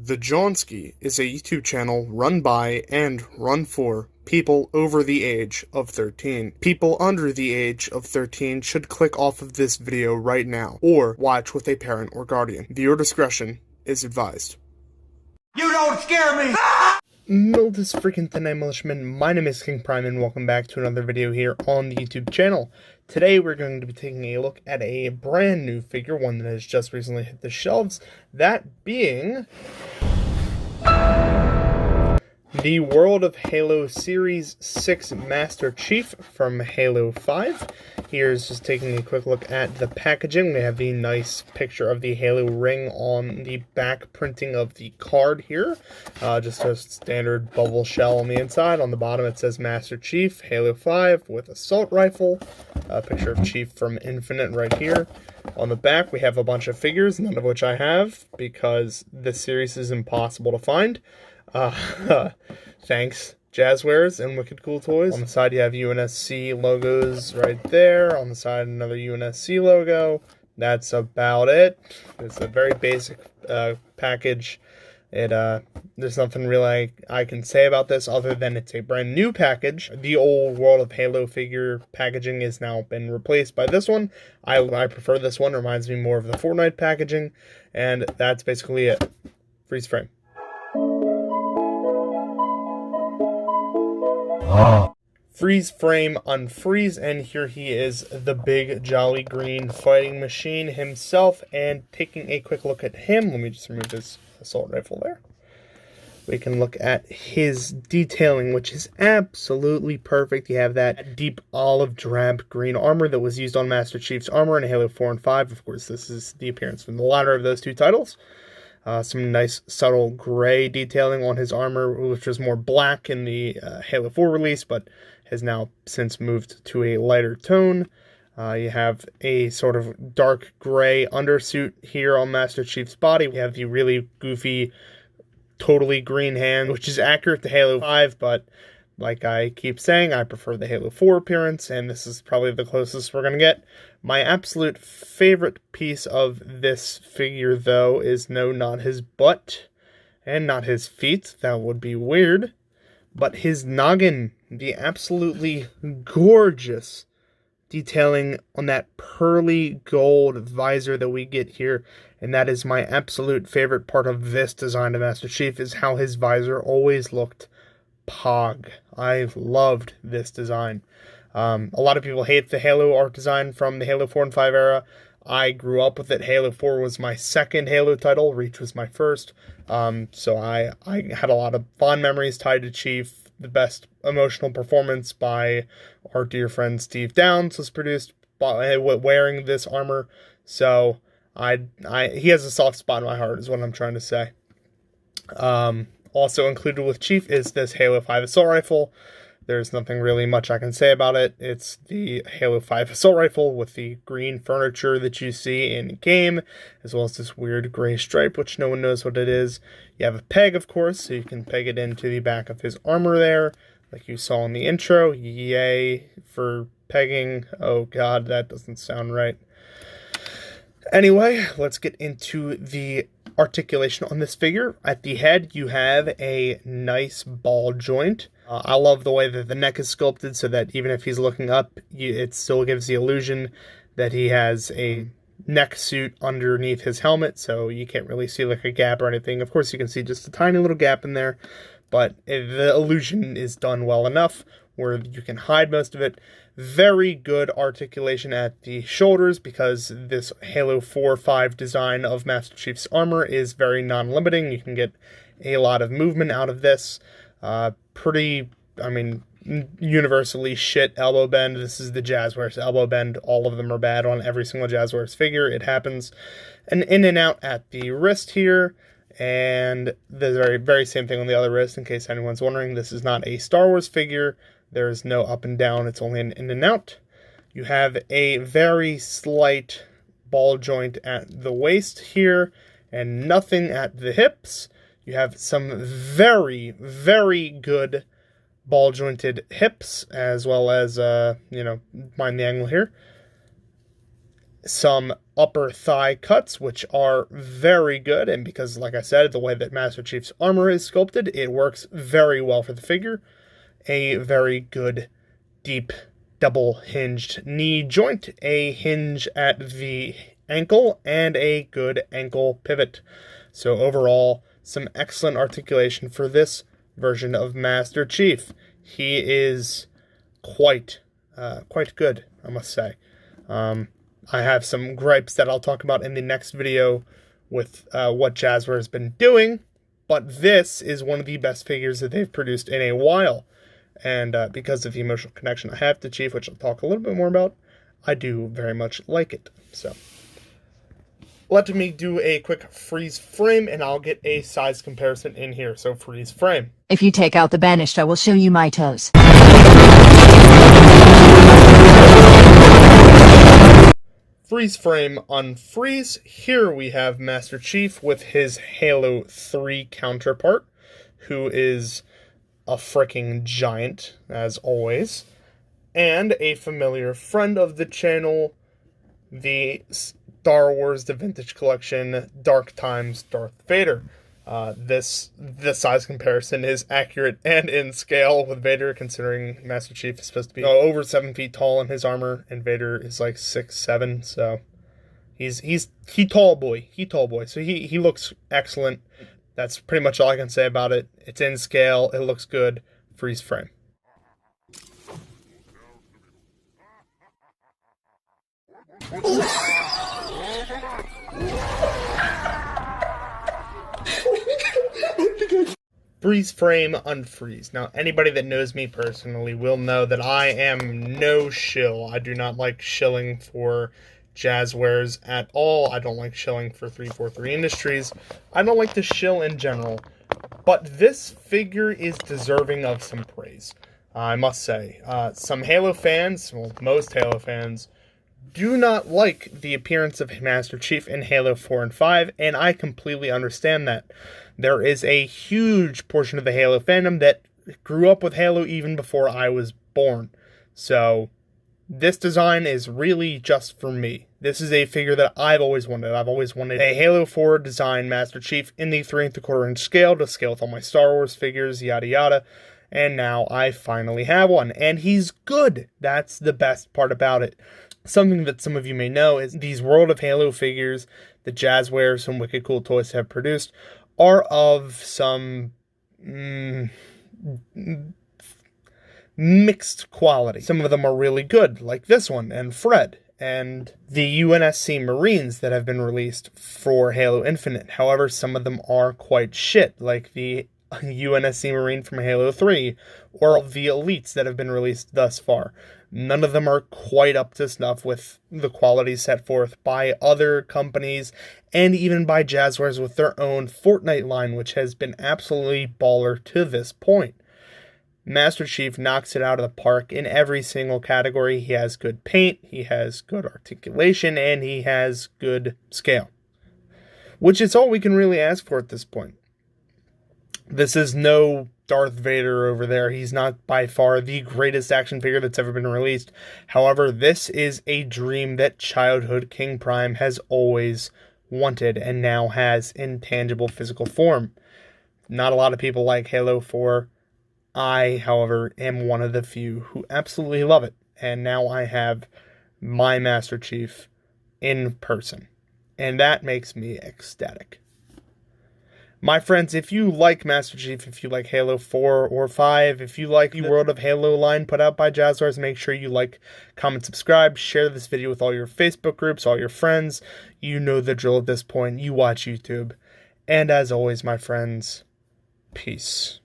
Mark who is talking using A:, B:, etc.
A: The Johnski is a YouTube channel run by and run for people over the age of 13. People under the age of 13 should click off of this video right now, or watch with a parent or guardian. Viewer discretion is advised.
B: You don't scare me!
A: Middle this freaking tonight, militiamen. My name is King Prime, and welcome back to another video here on the YouTube channel. Today we're going to be taking a look at a brand new figure, one that has just recently hit the shelves, that being the World of Halo Series 6 Master Chief from Halo 5. Here's just taking a quick look at the packaging. We have the nice picture of the Halo ring on the back printing of the card here. Just a standard bubble shell on the inside. On the bottom it says Master Chief, Halo 5 with assault rifle. A picture of Chief from Infinite right here. On the back we have a bunch of figures, none of which I have because this series is impossible to find. Thanks, Jazzwares and Wicked Cool Toys. On the side you have UNSC logos right there. On the side another UNSC logo. That's about it. It's a very basic package. There's nothing really I can say about this other than it's a brand new package. The old World of Halo figure packaging has now been replaced by this one. I prefer this one. It reminds me more of the Fortnite packaging. And that's basically it. Freeze frame. Freeze frame, unfreeze, and here he is, the big jolly green fighting machine himself. And taking a quick look at him, let me just remove his assault rifle there. We can look at his detailing, which is absolutely perfect. You have that deep olive drab green armor that was used on Master Chief's armor in Halo 4 and 5. Of course, this is the appearance from the latter of those two titles. Some nice subtle gray detailing on his armor, which was more black in the Halo 4 release, but has now since moved to a lighter tone. You have a sort of dark gray undersuit here on Master Chief's body. We have the really goofy, totally green hand, which is accurate to Halo 5, but like I keep saying, I prefer the Halo 4 appearance, and this is probably the closest we're going to get. My absolute favorite piece of this figure, though, is no, not his butt, and not his feet. That would be weird. But his noggin, the absolutely gorgeous detailing on that pearly gold visor that we get here. And that is my absolute favorite part of this design of Master Chief, is how his visor always looked pog. I loved this design. A lot of people hate the Halo art design from the Halo 4 and 5 era. I grew up with it. Halo 4 was my second Halo title. Reach was my first. So I had a lot of fond memories tied to Chief. The best emotional performance by our dear friend Steve Downes was produced by wearing this armor. So he has a soft spot in my heart, is what I'm trying to say. Also included with Chief is this Halo 5 assault rifle. There's nothing really much I can say about it. It's the Halo 5 assault rifle with the green furniture that you see in game, as well as this weird gray stripe, which no one knows what it is. You have a peg, of course, so you can peg it into the back of his armor there, like you saw in the intro. Yay for pegging. Oh god, that doesn't sound right. Anyway, let's get into the articulation on this figure. At the head, you have a nice ball joint. I love the way that the neck is sculpted so that even if he's looking up, it still gives the illusion that he has a neck suit underneath his helmet, so you can't really see like a gap or anything. Of course, you can see just a tiny little gap in there, but the illusion is done well enough where you can hide most of it. Very good articulation at the shoulders because this Halo 4-5 design of Master Chief's armor is very non-limiting. You can get a lot of movement out of this. Universally shit elbow bend. This is the Jazzwares elbow bend. All of them are bad on every single Jazzwares figure. It happens. And in and out at the wrist here. And the very, very same thing on the other wrist, in case anyone's wondering. This is not a Star Wars figure. There's no up and down. It's only an in and out. You have a very slight ball joint at the waist here and nothing at the hips. You have some very, very good ball jointed hips, as well as, mind the angle here. Some upper thigh cuts, which are very good. And because, like I said, the way that Master Chief's armor is sculpted, it works very well for the figure. A very good, deep, double-hinged knee joint, a hinge at the ankle, and a good ankle pivot. So overall, some excellent articulation for this version of Master Chief. He is quite good, I must say. I have some gripes that I'll talk about in the next video with what Jazzware has been doing, but this is one of the best figures that they've produced in a while. And because of the emotional connection I have to Chief, which I'll talk a little bit more about, I do very much like it. So let me do a quick freeze frame, and I'll get a size comparison in here. So freeze frame.
C: If you take out the banished, I will show you my toes.
A: Freeze frame unfreeze. Here we have Master Chief with his Halo 3 counterpart, who is a freaking giant, as always, and a familiar friend of the channel, the Star Wars The Vintage Collection Dark Times Darth Vader. The size comparison is accurate and in scale with Vader, considering Master Chief is supposed to be over 7 feet tall in his armor, and Vader is like 6'7", so he tall boy. So he looks excellent. That's pretty much all I can say about it. It's in scale. It looks good. Freeze frame. Freeze frame unfreeze. Now, anybody that knows me personally will know that I am no shill. I do not like shilling for Jazzwares at all. I don't like shilling for 343 Industries. I don't like to shill in general. But this figure is deserving of some praise, I must say. Some Halo fans, well, most Halo fans, do not like the appearance of Master Chief in Halo 4 and 5, and I completely understand that. There is a huge portion of the Halo fandom that grew up with Halo even before I was born. So this design is really just for me. This is a figure that I've always wanted. I've always wanted a Halo 4 design Master Chief in the 3 3/4 inch scale to scale with all my Star Wars figures, yada yada. And now I finally have one. And he's good. That's the best part about it. Something that some of you may know is these World of Halo figures that Jazzware, some Wicked Cool Toys have produced, are of some mixed quality. Some of them are really good, like this one, and Fred, and the UNSC Marines that have been released for Halo Infinite. However, some of them are quite shit, like the UNSC Marine from Halo 3, or the Elites that have been released thus far. None of them are quite up to snuff with the quality set forth by other companies, and even by Jazzwares with their own Fortnite line, which has been absolutely baller to this point. Master Chief knocks it out of the park in every single category. He has good paint, he has good articulation, and he has good scale, which is all we can really ask for at this point. This is no Darth Vader over there. He's not by far the greatest action figure that's ever been released. However, this is a dream that childhood King Prime has always wanted and now has in tangible physical form. Not a lot of people like Halo 4. I, however, am one of the few who absolutely love it. And now I have my Master Chief in person. And that makes me ecstatic. My friends, if you like Master Chief, if you like Halo 4 or 5, if you like the World of Halo line put out by Jazzwares, make sure you like, comment, subscribe, share this video with all your Facebook groups, all your friends. You know the drill at this point. You watch YouTube. And as always, my friends, peace.